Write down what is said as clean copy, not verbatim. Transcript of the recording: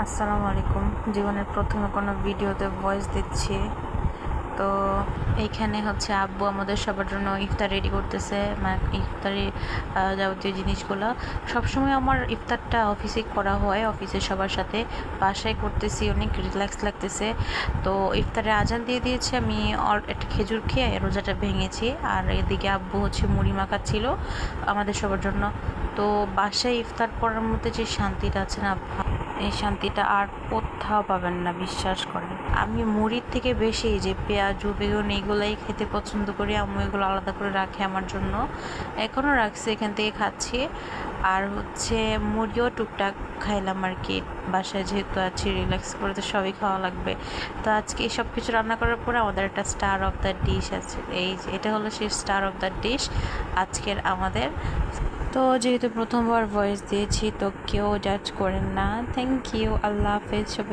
আসসালামু আলাইকুম। জীবনের প্রথমে কোনো ভিডিওতে ভয়েস দিচ্ছি। তো এইখানে হচ্ছে আব্বু আমাদের সবার জন্য ইফতার রেডি করতেছে, মানে ইফতারি যাবতীয় জিনিসগুলো। সবসময় আমার ইফতারটা অফিসে করা হয়, অফিসের সবার সাথে। বাসায় করতেছি, অনেক রিল্যাক্স লাগতেছে। তো ইফতারে আজান দিয়ে দিয়েছে, আমি একটা খেজুর খেয়ে রোজাটা ভেঙেছি। আর এদিকে আব্বু হচ্ছে মুড়ি মাখাচ্ছিল আমাদের সবার জন্য। তো বাসায় ইফতার করার মধ্যে যে শান্তিটা আছে না, এই শান্তিটা আর কোথাও পাবেন না, বিশ্বাস করেন। আমি মুড়ির থেকে বেশি যে পেঁয়াজু বেগুন এগুলাই খেতে পছন্দ করি। আম্মু এগুলো আলাদা করে রাখে আমার জন্য, এখনও রাখছে, এখান থেকে খাচ্ছি। আর হচ্ছে মুড়িও টুকটাক খাইলাম আর কি, বাসায় যেহেতু আছি, রিল্যাক্স করে তো সবই খাওয়া লাগবে। তো আজকে এই সব কিছু রান্না করার পরে আমাদের একটা স্টার অফ দ্য ডিশ আছে, এই যে এটা হলো সেই স্টার অফ দ্য ডিশ আজকের আমাদের। তো যেহেতু প্রথমবার ভয়েস দিয়েছি, তো কেউ জাজ করেন না। থ্যাংক ইউ, আল্লাহ হাফেজ সবাই।